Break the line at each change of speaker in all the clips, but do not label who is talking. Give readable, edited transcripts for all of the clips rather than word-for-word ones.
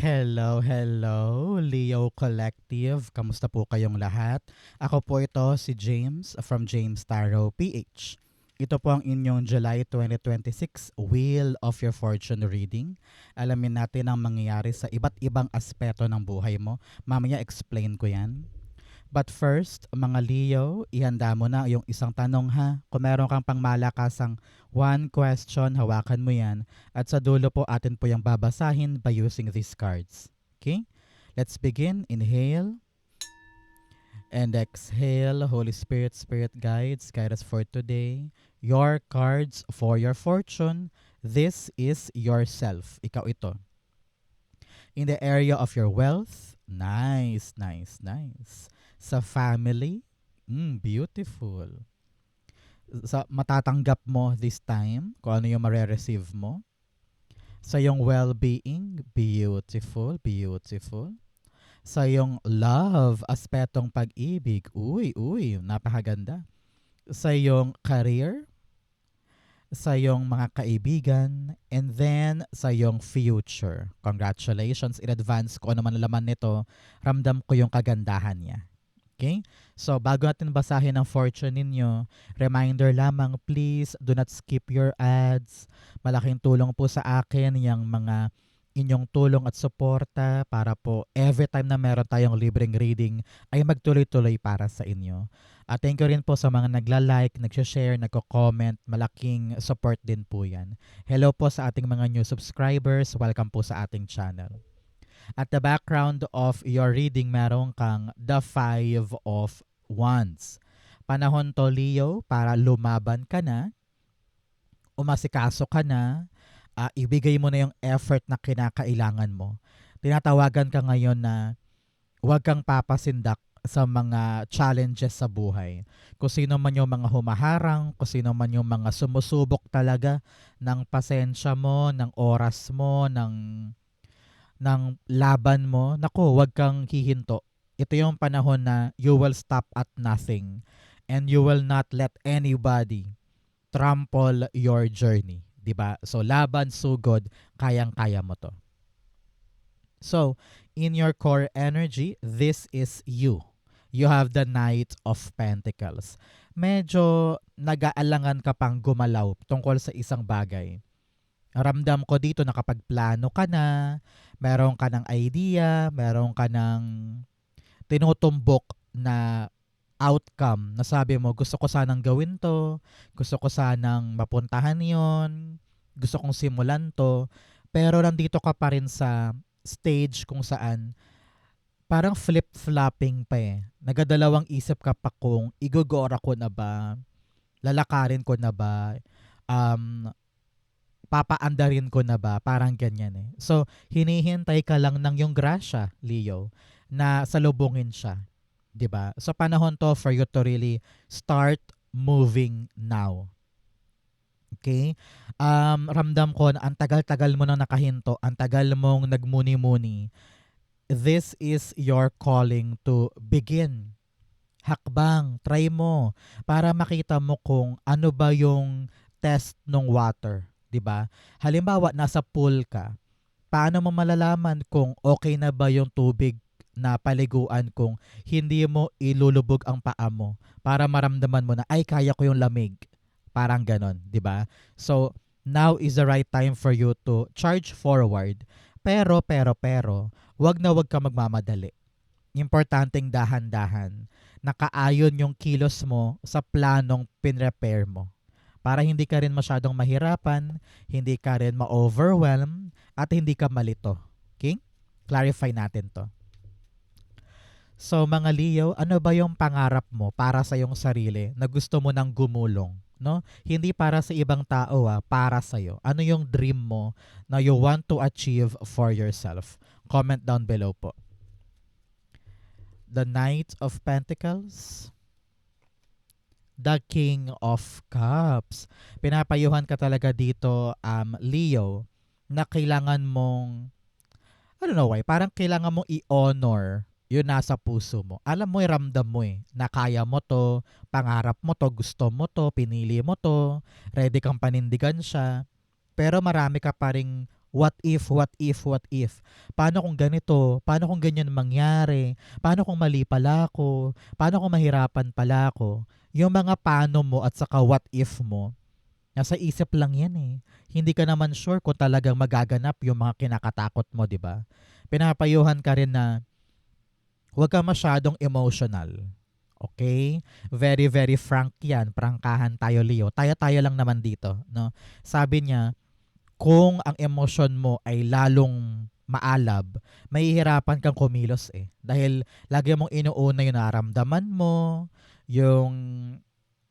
Hello, hello, Leo Collective. Kamusta po kayong lahat? Ako po ito, si James from James Tarot PH. Ito po ang inyong July 2026 Wheel of Your Fortune reading. Alamin natin ang mangyayari sa iba't ibang aspeto ng buhay mo. Mamaya explain ko yan. But first, mga Leo, ihanda mo na yung isang tanong ha. Kung meron kang pangmalakasang one question, hawakan mo yan. At sa dulo po, atin po yung babasahin by using these cards. Okay? Let's begin. Inhale and exhale. Holy Spirit, Spirit guides, guide us for today. Your cards for your fortune. This is yourself. Ikaw ito. In the area of your wealth, nice, nice, nice. Sa family, beautiful. Sa matatanggap mo this time, kung ano yung mare-receive mo. Sa yung well-being, beautiful, beautiful. Sa yung love, aspetong pag-ibig, uy, napakaganda. Sa yung career, sa iyong mga kaibigan, and then sa iyong future. Congratulations in advance kung ano man laman nito, ramdam ko yung kagandahan niya. Okay? So, bago natin basahin ang fortune ninyo, reminder lamang, please do not skip your ads. Malaking tulong po sa akin yung mga inyong tulong at suporta para po every time na meron tayong libreng reading ay magtuloy-tuloy para sa inyo. At thank you rin po sa mga nagla-like, nag-share, nagko-comment. Malaking support din po yan. Hello po sa ating mga new subscribers. Welcome po sa ating channel. At the background of your reading, meron kang the Five of Wands. Panahon to, Leo, para lumaban ka na, umasikaso ka na, ibigay mo na yung effort na kinakailangan mo. Tinatawagan ka ngayon na huwag kang papasindak sa mga challenges sa buhay. Kung sino man yung mga humaharang, kung sino man yung mga sumusubok talaga ng pasensya mo, ng oras mo, ng laban mo, naku, huwag kang hihinto. Ito yung panahon na you will stop at nothing and you will not let anybody trample your journey. Diba? So, laban, sugod, kayang-kaya mo to. So, in your core energy, this is you. You have the Knight of Pentacles. Medyo nag-aalangan ka pang gumalaw tungkol sa isang bagay. Ramdam ko dito na kapag plano ka na, meron ka ng idea, meron ka ng tinutumbok na outcome na sabi mo, gusto ko sanang gawin to, gusto ko sanang mapuntahan yon, gusto kong simulan to, pero nandito ka pa rin sa stage kung saan parang flip-flopping pa eh. Nagadalawang isip ka pa kung igogora ko na ba, lalakarin ko na ba, papaandarin ko na ba, parang ganyan eh. So, hinihintay ka lang ng yung grasya, Leo, na salubungin siya. 'Di ba? So panahon to for you to really start moving now. Okay? Ramdam ko na ang tagal-tagal mo nang nakahinto, ang tagal mong nagmuni-muni. This is your calling to begin. Hakbang, try mo para makita mo kung ano ba yung test ng water, 'di ba? Halimbawa, nasa pool ka. Paano mo malalaman kung okay na ba yung tubig na paliguan kung hindi mo ilulubog ang paa mo para maramdaman mo na ay kaya ko yung lamig. Parang ganon, 'di ba? So, now is the right time for you to charge forward. Pero, wag ka magmamadali. Importanteng dahan-dahan. Nakaayon yung kilos mo sa planong pinrepair mo. Para hindi ka rin masyadong mahirapan, hindi ka rin ma-overwhelm, at hindi ka malito. Okay? Clarify natin to. So mga Leo, ano ba yung pangarap mo para sa iyong sarili na gusto mo nang gumulong? No? Hindi para sa ibang tao, para sa iyo. Ano yung dream mo na you want to achieve for yourself? Comment down below po. The Knight of Pentacles, the King of Cups. Pinapayuhan ka talaga dito, Leo, na kailangan mong, I don't know why, parang kailangan mong i-honor yun nasa puso mo. Alam mo, ramdam mo na kaya mo to, pangarap mo to, gusto mo to, pinili mo to, ready kang panindigan siya, pero marami ka pa ring What if, what if, what if? Paano kung ganito? Paano kung ganyan mangyari? Paano kung mali pala ako? Paano kung mahirapan pala ako? Yung mga paano mo at saka what if mo, nasa isip lang yan eh. Hindi ka naman sure kung talagang magaganap yung mga kinakatakot mo, di ba? Pinapayuhan ka rin na huwag ka masyadong emotional. Okay? Very, very frank yan. Prangkahan tayo, Leo. Tayo-tayo lang naman dito. No? Sabi niya, kung ang emosyon mo ay lalong maalab, mahihirapan kang kumilos eh. Dahil lagi mong inuuna yung naramdaman mo, yung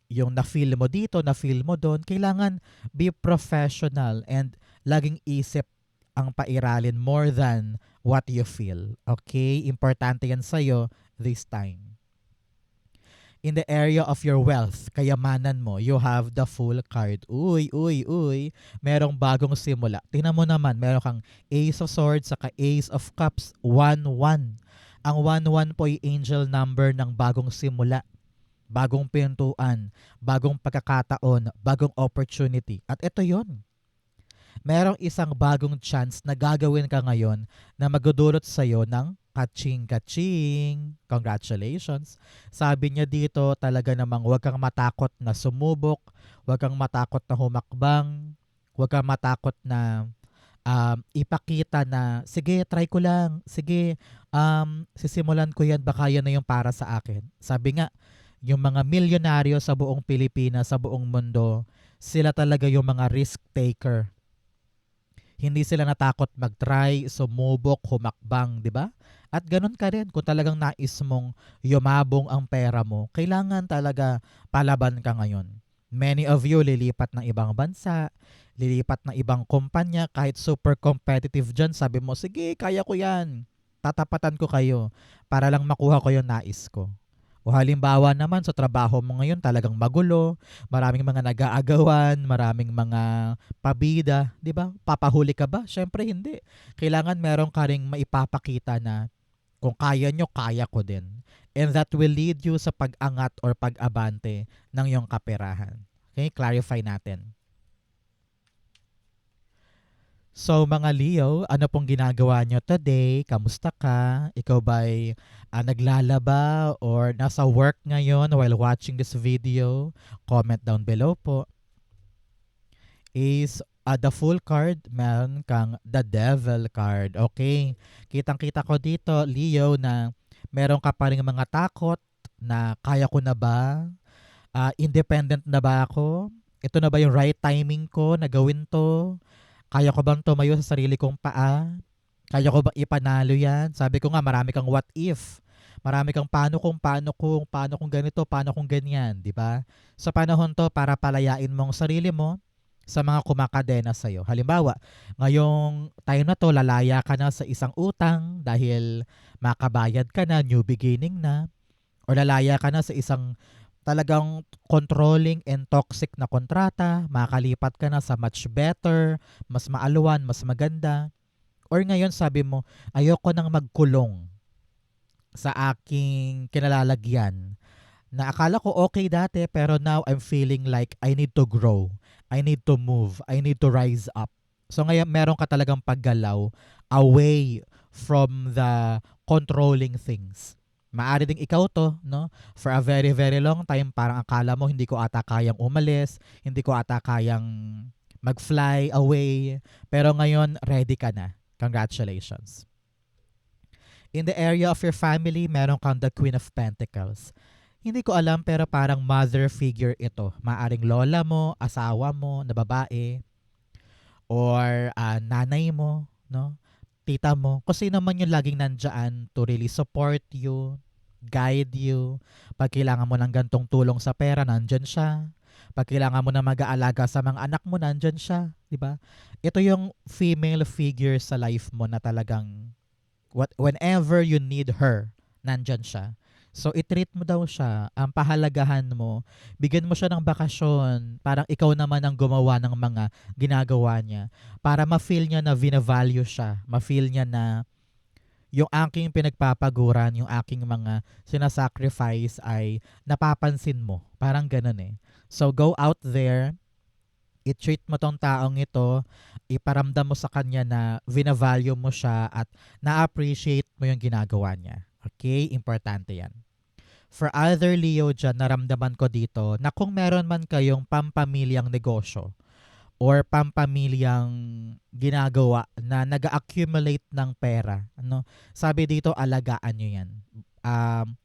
na-feel mo dito, na-feel mo doon. Kailangan be professional and laging isip ang pairalin more than what you feel. Okay? Importante yan sa'yo this time. In the area of your wealth, kayamanan mo, you have the full card. Uy, uy, uy, merong bagong simula. Tingnan mo naman, meron kang Ace of Swords saka Ace of Cups, 1-1. Ang 1-1 po ay angel number ng bagong simula, bagong pintuan, bagong pagkakataon, bagong opportunity. At ito yon. Merong isang bagong chance na gagawin ka ngayon na magdudulot sa'yo ng kaching-kaching. Congratulations. Sabi niya dito talaga namang huwag kang matakot na sumubok, huwag kang matakot na humakbang, huwag kang matakot na ipakita na, sige, try ko lang, sige, sisimulan ko yan, baka yan na yung para sa akin. Sabi nga, yung mga milyonaryo sa buong Pilipinas, sa buong mundo, sila talaga yung mga risk taker. Hindi sila natakot mag-try, sumubok, humakbang, di ba? At ganun ka rin, kung talagang nais mong yumabong ang pera mo, kailangan talaga palaban ka ngayon. Many of you lilipat ng ibang bansa, lilipat ng ibang kumpanya, kahit super competitive dyan, sabi mo, sige, kaya ko yan. Tatapatan ko kayo para lang makuha ko yung nais ko. O halimbawa naman sa trabaho mo ngayon talagang magulo, maraming mga nag-aagawan, maraming mga pabida, 'di ba? Papahuli ka ba? Syempre hindi. Kailangan meron ka ring maipapakita na kung kaya nyo, kaya ko din. And that will lead you sa pag-angat or pag-abante ng iyong kaperahan. Okay, clarify natin. So mga Leo, ano pong ginagawa nyo today? Kamusta ka? Ikaw ba'y naglalaba or nasa work ngayon while watching this video? Comment down below po. Is the full card, meron kang the devil card. Okay, kitang-kita ko dito, Leo, na meron ka pa rin mga takot na kaya ko na ba? Independent na ba ako? Ito na ba yung right timing ko na gawin to? Kaya ko bang tumayo sa sarili kong paa? Kaya ko ba ipanalo yan? Sabi ko nga, marami kang what if. Marami kang paano kung ganito, paano kung ganyan, di ba? Sa panahon to, para palayain mong sarili mo sa mga kumakadena sa'yo. Halimbawa, ngayong time na to, lalaya ka na sa isang utang dahil makabayad ka na, new beginning na, o lalaya ka na sa isang talagang controlling and toxic na kontrata, makalipat ka na sa much better, mas maaluan, mas maganda. Or ngayon sabi mo, ayoko nang magkulong sa aking kinalalagyan. Na akala ko okay dati pero now I'm feeling like I need to grow. I need to move. I need to rise up. So ngayon meron ka talagang paggalaw away from the controlling things. Maaari ding ikaw to, no? For a very, very long time, parang akala mo hindi ko ata kayang umalis, hindi ko ata kayang mag-fly away. Pero ngayon, ready ka na. Congratulations. In the area of your family, meron kang the Queen of Pentacles. Hindi ko alam pero parang mother figure ito. Maaring lola mo, asawa mo, na babae, or nanay mo, no? Tita mo, kung sino man yung laging nandyan to really support you, guide you. Pag kailangan mo ng gantong tulong sa pera, nandyan siya. Pag kailangan mo na mag-aalaga sa mga anak mo, nandyan siya. Diba? Ito yung female figure sa life mo na talagang whenever you need her, nandyan siya. So, i-treat mo daw siya, ang pahalagahan mo, bigyan mo siya ng bakasyon, parang ikaw naman ang gumawa ng mga ginagawa niya, para ma-feel niya na vina-value siya, ma-feel niya na yung aking pinagpapaguran, yung aking mga sinasacrifice ay napapansin mo. Parang ganun eh. So, go out there, I-treat mo tong taong ito, iparamdam mo sa kanya na vina-value mo siya at na-appreciate mo yung ginagawa niya. Okay? Importante yan. For other Leo dyan, naramdaman ko dito na kung meron man kayong pampamilyang negosyo or pampamilyang ginagawa na nag-accumulate ng pera, ano, sabi dito, alagaan nyo yan.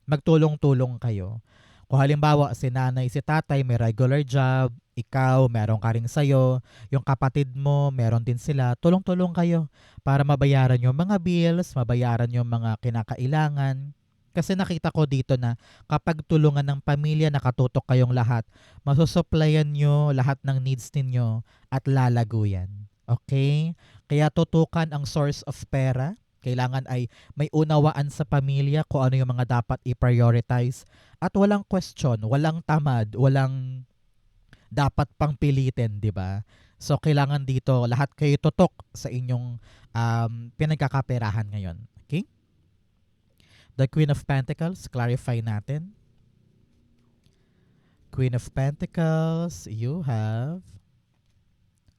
Magtulong-tulong kayo. Kung halimbawa, si nanay, si tatay may regular job, ikaw, meron ka rin sa'yo, yung kapatid mo, meron din sila, tulong-tulong kayo para mabayaran yung mga bills, mabayaran yung mga kinakailangan. Kasi nakita ko dito na kapag tulungan ng pamilya, nakatutok kayong lahat, masusupplyan nyo lahat ng needs ninyo at lalago yan. Okay? Kaya tutukan ang source of pera. Kailangan ay may unawaan sa pamilya kung ano yung mga dapat i-prioritize. At walang question, walang tamad, walang dapat pang pilitin, di ba? So, kailangan dito lahat kayo tutok sa inyong pinagkakaperahan ngayon. Okay? The Queen of Pentacles, clarify natin. Queen of Pentacles, you have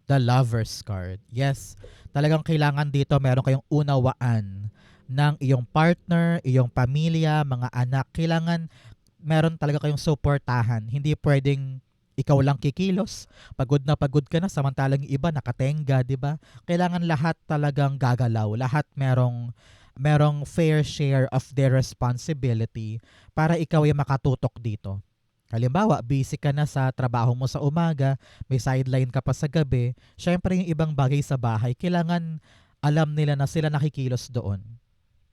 the Lover's card. Yes, talagang kailangan dito meron kayong unawaan ng iyong partner, iyong pamilya, mga anak. Kailangan meron talaga kayong suportahan. Hindi pwedeng ikaw lang kikilos. Pagod na pagod ka na, samantalang yung iba nakatenga, di ba? Kailangan lahat talagang gagalaw. Lahat merong fair share of their responsibility para ikaw ay makatutok dito. Halimbawa, busy ka na sa trabaho mo sa umaga, may sideline ka pa sa gabi, syempre yung ibang bagay sa bahay, kailangan alam nila na sila nakikilos doon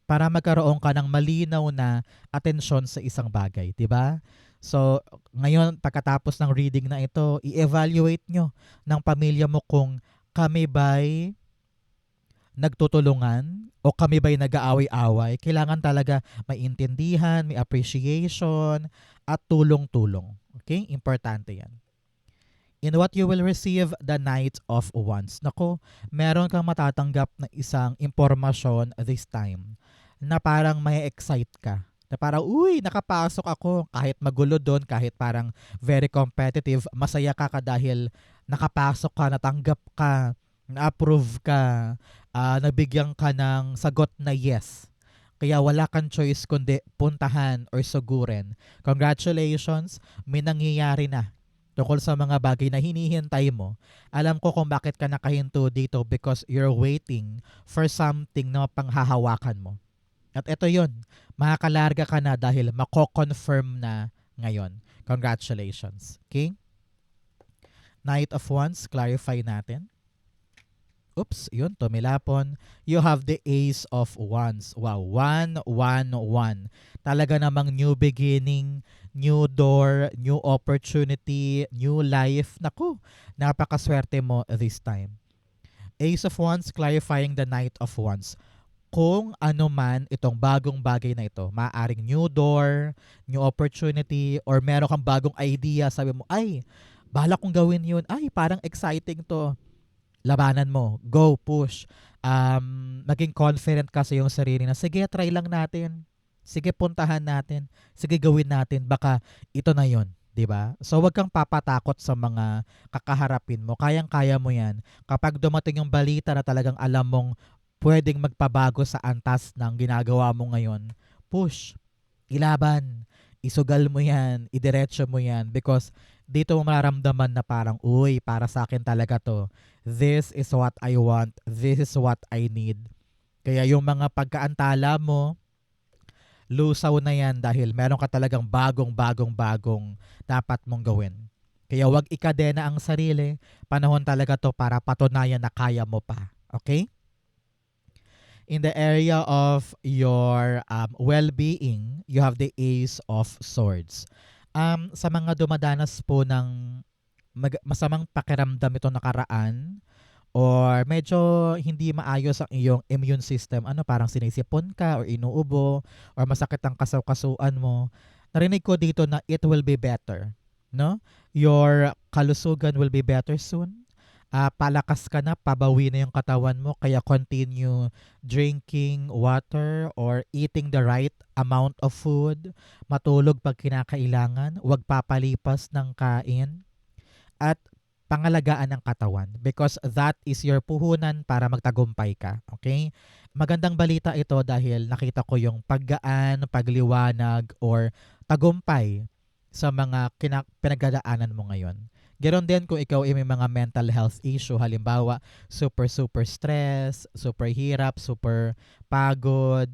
para magkaroon ka ng malinaw na atensyon sa isang bagay, 'di ba? So, ngayon pagkatapos ng reading na ito, i-evaluate nyo ng pamilya mo kung kami ba'y nagtutulungan o kami ba'y nag-aaway-away. Kailangan talaga may intindihan, may appreciation, at tulong-tulong. Okay? Importante yan. In what you will receive the Knight of Wands. Nako, meron kang matatanggap na isang impormasyon this time na parang may excite ka. Na parang, uy, nakapasok ako. Kahit magulo doon, kahit parang very competitive, masaya ka dahil nakapasok ka, natanggap ka, na-approve ka, nabigyan ka ng sagot na yes. Kaya wala kang choice kundi puntahan or sugurin. Congratulations, may nangyayari na tungkol sa mga bagay na hinihintay mo. Alam ko kung bakit ka nakahinto dito because you're waiting for something na panghahawakan mo. At ito yun, makakalarga ka na dahil mako-confirm na ngayon. Congratulations. Okay? Knight of Wands, clarify natin. Oops, yun, tumilapon. You have the Ace of Wands. Wow, 1-1-1. Talaga namang new beginning, new door, new opportunity, new life. Naku, napakaswerte mo this time. Ace of Wands clarifying the Knight of Wands. Kung ano man itong bagong bagay na ito, maaaring new door, new opportunity, or meron kang bagong idea, sabi mo, ay, bahala kong gawin yun. Ay, parang exciting to. Labanan mo. Go, push. Maging confident ka sa iyong sarili na, sige, try lang natin. Sige, puntahan natin. Sige, gawin natin. Baka ito na yon, 'di ba? So, wag kang papatakot sa mga kakaharapin mo. Kayang-kaya mo yan. Kapag dumating yung balita na talagang alam mong pwedeng magpabago sa antas ng ginagawa mo ngayon, push. Ilaban. Isugal mo yan. Idiretso mo yan. Because dito mo mararamdaman na parang, uy, para sa akin talaga to. This is what I want. This is what I need. Kaya yung mga pagkaantala mo, lusaw na yan dahil meron ka talagang bagong dapat mong gawin. Kaya wag ikadena ang sarili. Panahon talaga to para patunayan na kaya mo pa. Okay? In the area of your well-being, you have the Ace of Swords. Sa mga dumadanas po ng masamang pakiramdam ito nakaraan or medyo hindi maayos ang iyong immune system, ano parang sinisipon ka or inuubo or masakit ang kasaw-kasuan mo, narinig ko dito na it will be better. No? Your kalusugan will be better soon. Palakas ka na, pabawi na yung katawan mo, kaya continue drinking water or eating the right amount of food. Matulog pag kinakailangan, huwag papalipas ng kain. At pangalagaan ng katawan because that is your puhunan para magtagumpay ka. Okay? Magandang balita ito dahil nakita ko yung paggaan, pagliwanag, or tagumpay sa mga pinagdadaanan mo ngayon. Ganon din kung ikaw ay may mga mental health issue, halimbawa super stress, super hirap, super pagod.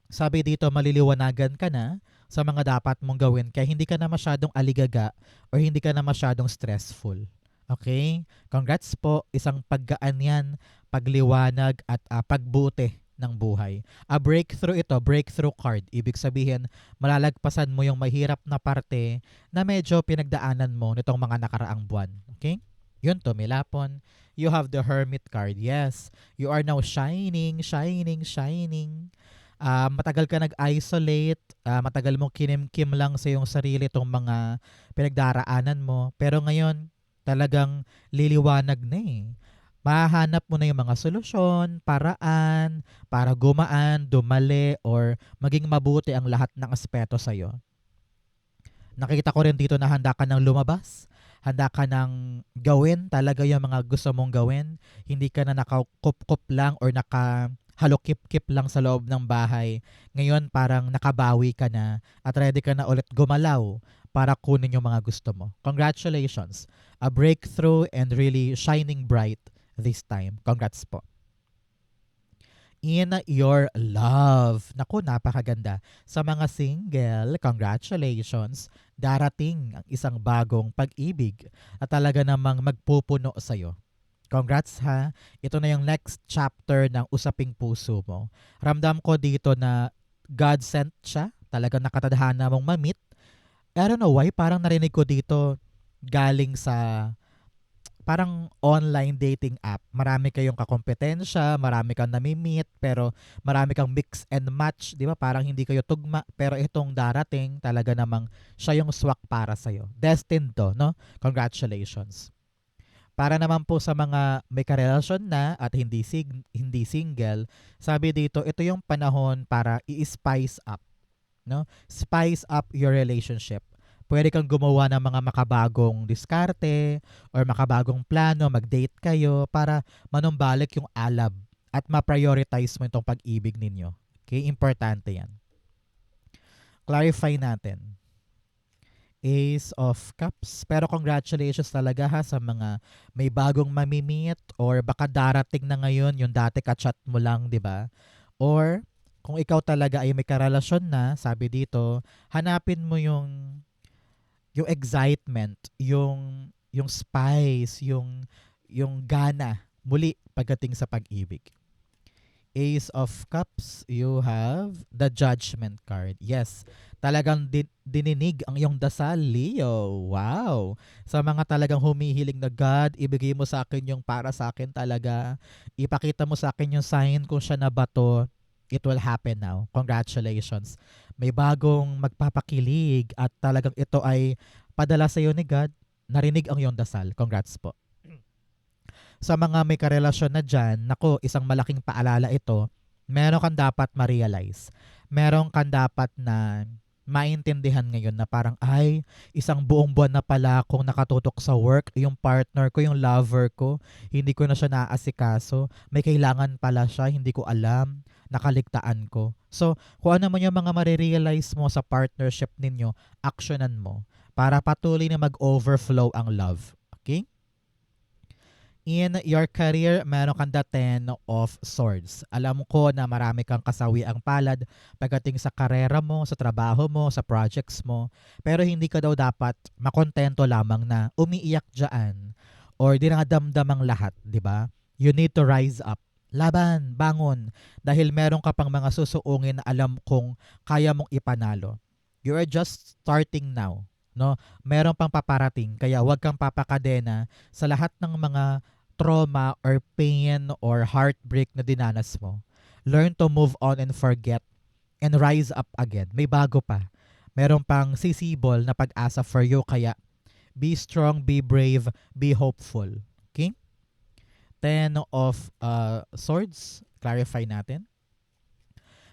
Sabi dito maliliwanagan ka na sa mga dapat mong gawin kaya hindi ka na masyadong aligaga or hindi ka na masyadong stressful. Okay? Congrats po, isang paggaan yan, pagliwanag at pagbuti ng buhay. A breakthrough ito, breakthrough card. Ibig sabihin, malalagpasan mo yung mahirap na parte na medyo pinagdaanan mo nitong mga nakaraang buwan. Okay? Yun to, Milapon. You have the Hermit card. Yes, you are now shining, shining, shining. Matagal ka nag-isolate, matagal mong kinimkim lang sa iyong sarili itong mga pinagdaraanan mo. Pero ngayon, talagang liliwanag na eh. Mahanap mo na yung mga solusyon, paraan, para gumaan, dumali, or maging mabuti ang lahat ng aspeto sa'yo. Nakita ko rin dito na handa ka ng lumabas. Handa ka ng gawin talaga yung mga gusto mong gawin. Hindi ka na nakakup-kup lang or halokip-kip lang sa loob ng bahay. Ngayon parang nakabawi ka na at ready ka na ulit gumalaw para kunin yung mga gusto mo. Congratulations! A breakthrough and really shining bright this time. Congrats po. In your love. Naku, napakaganda. Sa mga single, congratulations. Darating ang isang bagong pag-ibig at talaga namang magpupuno sa'yo. Congrats ha. Ito na yung next chapter ng usaping puso mo. Ramdam ko dito na God sent siya. Talagang nakatadhana mong ma-meet. I don't know why, parang narinig ko dito galing sa parang online dating app. Marami kayong kakompetensya, marami kang nami-meet, pero marami kang mix and match, di ba? Parang hindi kayo tugma, pero itong darating, talaga namang siya yung swak para sa'yo. Destined to, no? Congratulations. Para naman po sa mga may karelasyon na at hindi single, sabi dito, ito yung panahon para i-spice up, no? Spice up your relationship. Pwede kang gumawa ng mga makabagong diskarte or makabagong plano, mag-date kayo para manumbalik yung alab at ma-prioritize mo itong pag-ibig ninyo. Okay? Importante yan. Clarify natin. Ace of Cups. Pero congratulations talaga ha sa mga may bagong mamimit or baka darating na ngayon yung dati ka-chat mo lang, di ba? Or kung ikaw talaga ay may karelasyon na, sabi dito, hanapin mo yung excitement, yung spice, yung gana muli pagdating sa pag-ibig. Ace of Cups, you have the Judgment card. Yes, talagang dininig ang iyong dasal, Leo. Wow! Sa mga talagang humihiling na God, ibigay mo sa akin yung para sa akin talaga. Ipakita mo sa akin yung sign kung siya na ba to. It will happen now. Congratulations. May bagong magpapakilig at talagang ito ay padala sa iyo ni God. Narinig ang iyong dasal. Congrats po. Sa mga may karelasyon na dyan, nako, isang malaking paalala ito, meron kang dapat ma-realize. Meron kang dapat na maintindihan ngayon na parang, ay, isang buong buwan na pala akong nakatutok sa work, yung partner ko, yung lover ko, hindi ko na siya naasikaso, may kailangan pala siya, hindi ko alam, nakaligtaan ko. So, kung ano man yung mga marirealize mo sa partnership ninyo, actionan mo para patuloy na mag-overflow ang love. Okay? In your career, meron kang the 10 of Swords. Alam ko na marami kang kasawi ang palad pagdating sa karera mo, sa trabaho mo, sa projects mo. Pero hindi ka daw dapat makontento lamang na umiiyak dyan or dinadamdam ang lahat, di ba? You need to rise up. Laban, bangon. Dahil meron ka pang mga susuungin na alam kong kaya mong ipanalo. You are just starting now. No? Meron pang paparating, kaya huwag kang papakadena sa lahat ng mga trauma or pain or heartbreak na dinanas mo. Learn to move on and forget and rise up again. May bago pa. Meron pang sisibol na pag-asa for you, kaya be strong, be brave, be hopeful. Okay? 10 of Swords. Clarify natin.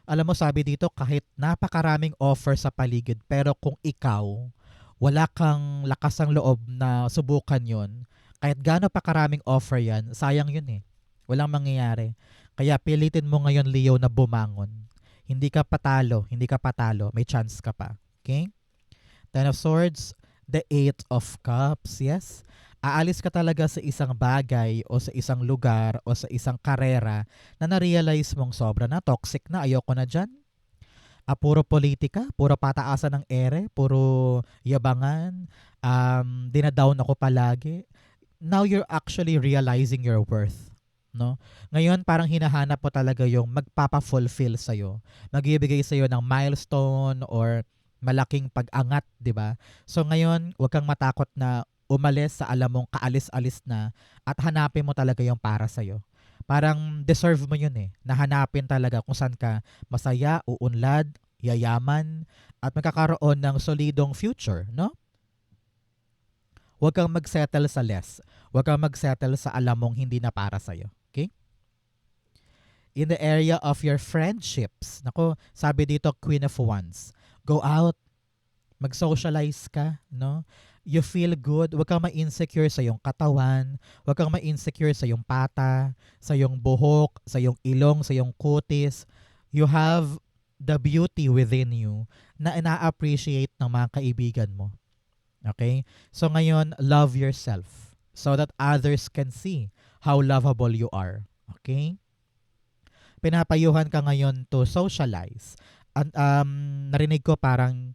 Alam mo, sabi dito, kahit napakaraming offer sa paligid, pero kung ikaw wala kang lakas ng loob na subukan yon, kahit gaano pa karaming offer yan, sayang yun eh. Walang mangyayari. Kaya pilitin mo ngayon, Leo, na bumangon. Hindi ka patalo, may chance ka pa. Okay? Ten of Swords, the Eight of Cups, yes? Aalis ka talaga sa isang bagay o sa isang lugar o sa isang karera na na-realize mong sobra na, toxic na, ayoko na dyan. Puro politika, puro pataasan ng ere, puro yabangan, dinadown ako palagi. Now you're actually realizing your worth. No? Ngayon, parang hinahanap mo talaga yung magpapa-fulfill sa'yo. Magbibigay sa'yo ng milestone or malaking pag-angat, di ba? So ngayon, huwag kang matakot na umalis sa alam mong kaalis-alis na at hanapin mo talaga yung para sa'yo. Parang deserve mo yun eh. Nahanapin talaga kung saan ka masaya, uunlad, yayaman, at magkakaroon ng solidong future, no? Huwag kang magsettle sa less. Huwag kang magsettle sa alam mong hindi na para sa'yo. Okay? In the area of your friendships, nako, sabi dito, Queen of Wands, go out, mag-socialize ka, no? You feel good, huwag kang ma-insecure sa iyong katawan, huwag kang ma-insecure sa iyong pata, sa iyong buhok, sa iyong ilong, sa iyong kutis. You have the beauty within you na ina-appreciate ng mga kaibigan mo. Okay? So ngayon, love yourself so that others can see how lovable you are. Okay? Pinapayuhan ka ngayon to socialize. Narinig ko parang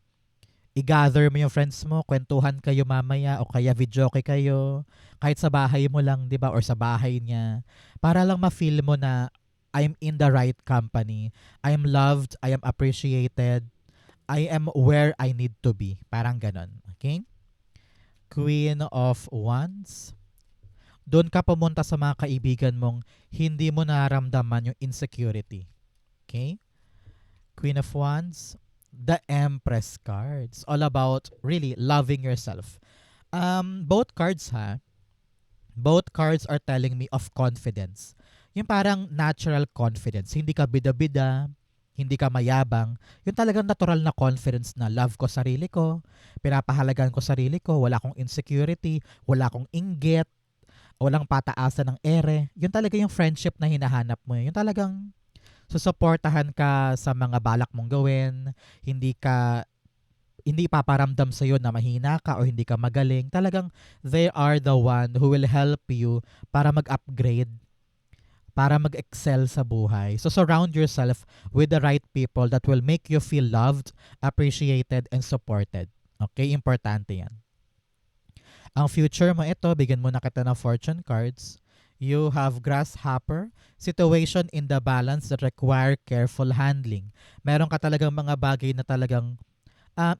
i-gather mo yung friends mo, kwentuhan kayo mamaya o kaya videoke kayo, kahit sa bahay mo lang, di ba? Or sa bahay niya. Para lang ma-feel mo na I'm in the right company. I am loved. I am appreciated. I am where I need to be. Parang ganon. Okay? Queen of Wands. Doon ka pumunta sa mga kaibigan mong hindi mo naramdaman yung insecurity. Okay? Queen of Wands. The Empress cards. All about really loving yourself. Both cards both cards are telling me of confidence. Yung parang natural confidence. Hindi ka bida-bida, hindi ka mayabang. Yung talagang natural na confidence na love ko sarili ko, pinapahalagan ko sarili ko, wala akong insecurity, wala akong inggit, walang pataasan ng ere. Yun talaga yung friendship na hinahanap mo. Yung talagang susuportahan ka sa mga balak mong gawin, hindi paparamdam sa iyo na mahina ka o hindi ka magaling. Talagang they are the one who will help you para mag-upgrade, para mag-excel sa buhay. So surround yourself with the right people that will make you feel loved, appreciated, and supported. Okay? Importante yan. Ang future mo ito, bigyan mo na kita ng fortune cards. You have grasshopper, situation in the balance that require careful handling. Meron ka talagang mga bagay na talagang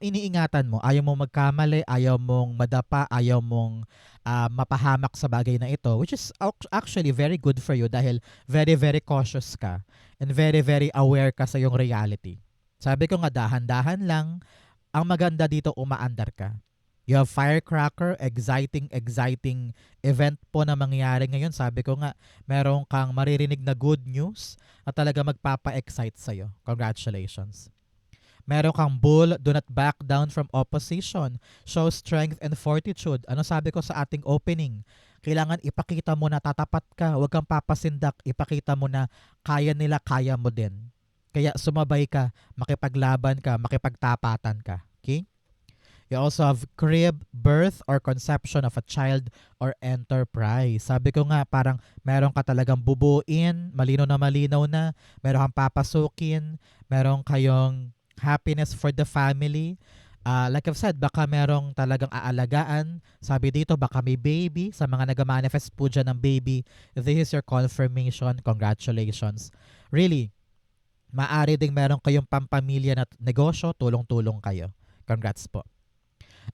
iniingatan mo. Ayaw mong magkamali, ayaw mong madapa, ayaw mong mapahamak sa bagay na ito, which is actually very good for you dahil very, very cautious ka and very, very aware ka sa iyong reality. Sabi ko nga, dahan-dahan lang. Ang maganda dito, umaandar ka. You have firecracker, exciting event po na mangyayari ngayon. Sabi ko nga, meron kang maririnig na good news at talaga magpapa-excite sa'yo. Congratulations. Meron kang bull, do not back down from opposition. Show strength and fortitude. Ano sabi ko sa ating opening? Kailangan ipakita mo na tatapat ka. Huwag kang papasindak. Ipakita mo na kaya nila, kaya mo din. Kaya sumabay ka, makipaglaban ka, makipagtapatan ka. Okay? You also have crib, birth, or conception of a child or enterprise. Sabi ko nga, parang meron ka talagang bubuin, malinaw na, meron kang papasukin, meron kayong happiness for the family. Like I've said, baka merong talagang aalagaan. Sabi dito, baka may baby. Sa mga nag-manifest po dyan ng baby, this is your confirmation. Congratulations. Really, maaari ding meron kayong pampamilya na negosyo, tulong-tulong kayo. Congrats po.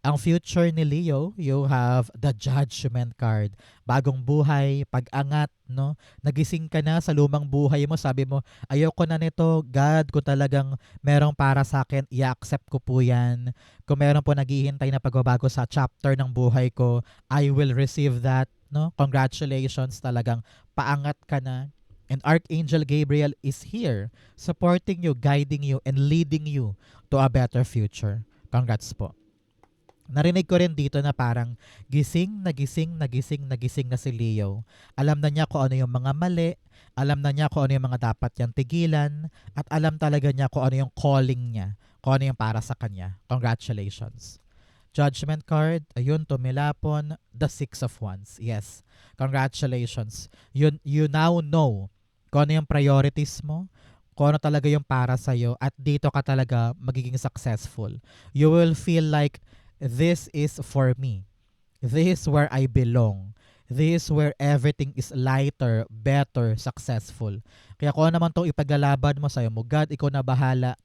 Ang future ni Leo, you have the Judgment card. Bagong buhay, pag-angat, no? Nagising ka na sa lumang buhay mo, sabi mo, ayoko na nito, God, kung talagang merong para sa akin, i-accept ko po yan. Kung meron po naghihintay na pagbabago sa chapter ng buhay ko, I will receive that, no? Congratulations, talagang paangat ka na. And Archangel Gabriel is here, supporting you, guiding you, and leading you to a better future. Congrats po. Narinig ko rin dito na parang gising na si Leo. Alam na niya kung ano yung mga mali, alam na niya kung ano yung mga dapat niyang tigilan, at alam talaga niya kung ano yung calling niya, kung ano yung para sa kanya. Congratulations. Judgment card, ayun, tumilapon, the Six of Wands. Yes, congratulations. You now know kung ano yung priorities mo, kung ano talaga yung para sa'yo, at dito ka talaga magiging successful. You will feel like, this is for me. This is where I belong. This is where everything is lighter, better, successful. Kaya kung ano naman itong ipaglalaban mo sa'yo mo, God, ikaw na bahala.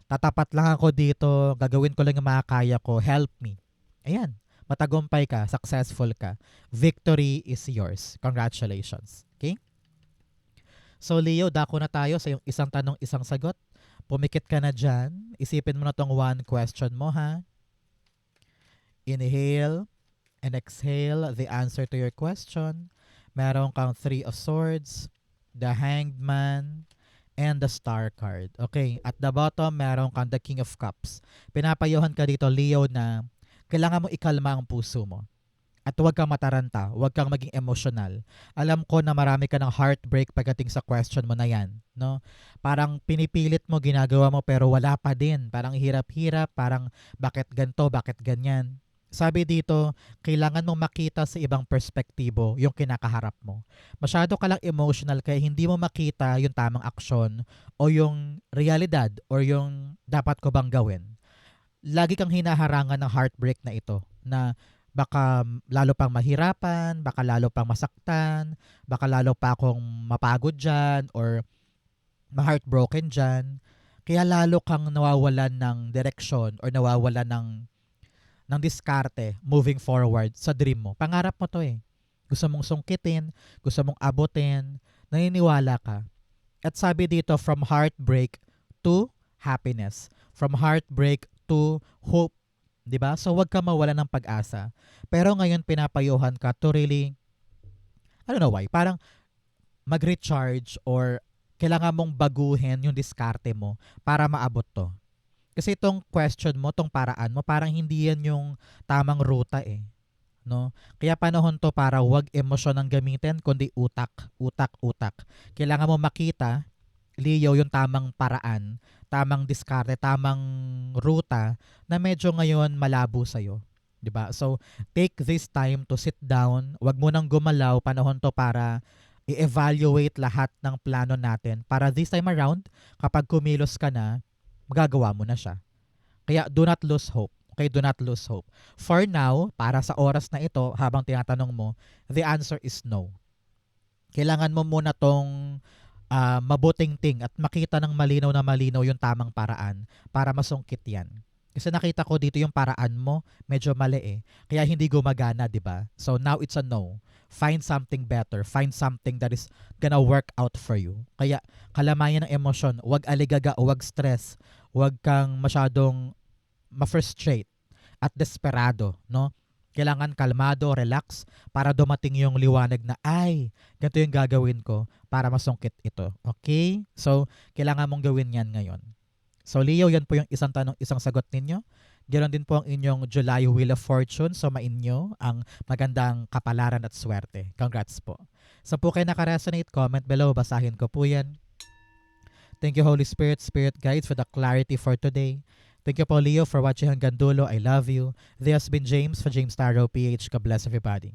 Tatapat lang ako dito, gagawin ko lang yung makakaya ko, help me. Ayan, matagumpay ka, successful ka. Victory is yours. Congratulations. Okay? So Leo, dako na tayo sa yung isang tanong, isang sagot. Pumikit ka na dyan. Isipin mo na tong one question mo, ha? Inhale and exhale the answer to your question. Meron kang Three of Swords, the Hanged Man, and the Star card. Okay, at the bottom, meron kang the King of Cups. Pinapayuhan ka dito, Leo, na kailangan mo ikalma ang puso mo. At huwag kang mataranta, huwag kang maging emotional. Alam ko na marami ka ng heartbreak pagdating sa question mo na yan. No? Parang pinipilit mo, ginagawa mo, pero wala pa din. Parang hirap-hirap, parang bakit ganto, bakit ganyan. Sabi dito, kailangan mong makita sa ibang perspektibo yung kinakaharap mo. Masyado ka lang emotional kaya hindi mo makita yung tamang aksyon o yung realidad or yung dapat ko bang gawin. Lagi kang hinaharangan ng heartbreak na ito na baka lalo pang mahirapan, baka lalo pang masaktan, baka lalo pa akong mapagod dyan or ma-heartbroken dyan. Kaya lalo kang nawawalan ng direksyon or nawawalan ng diskarte moving forward sa dream mo. Pangarap mo to eh. Gusto mong sungkitin, gusto mong abutin, naniniwala ka. At sabi dito, from heartbreak to happiness. From heartbreak to hope. Diba? So wag ka mawala ng pag-asa. Pero ngayon pinapayuhan ka to really, I don't know why, parang mag-recharge or kailangan mong baguhin yung diskarte mo para maabot to. Kasi itong question mo, itong paraan mo, parang hindi yan yung tamang ruta eh. No? Kaya panahon to para wag emosyon ang gamitin, kundi utak, utak, utak. Kailangan mo makita, Leo, yung tamang paraan, tamang diskarte, tamang ruta na medyo ngayon malabo sa'yo. Diba? So, take this time to sit down. Wag mo nang gumalaw. Panahon to para i-evaluate lahat ng plano natin para this time around, kapag kumilos ka na, magagawa mo na siya. Kaya do not lose hope. Okay, do not lose hope. For now, para sa oras na ito, habang tinatanong mo, the answer is no. Kailangan mo muna tong mabuting ting at makita ng malinaw na malinaw yung tamang paraan para masungkit yan. Kasi nakita ko dito yung paraan mo, medyo mali eh. Kaya hindi gumagana, di ba? So now it's a no. Find something better. Find something that is gonna work out for you. Kaya kalamayan ng emosyon. Huwag aligaga, huwag stress. Huwag kang masyadong ma-frustrate at desperado, no? Kailangan kalmado, relax para dumating yung liwanag na ay, ganito yung gagawin ko para masungkit ito. Okay? So, kailangan mong gawin yan ngayon. So, Leo, yan po yung isang tanong, isang sagot ninyo. Ganon din po ang inyong July Wheel of Fortune. So, mainyo ang magandang kapalaran at swerte. Congrats po. So, po kayo nakaresonate, comment below. Basahin ko po yan. Thank you, Holy Spirit, Spirit Guides, for the clarity for today. Thank you po, Leo, for watching hanggang dulo. I love you. This has been James for James Tarot PH. God bless everybody.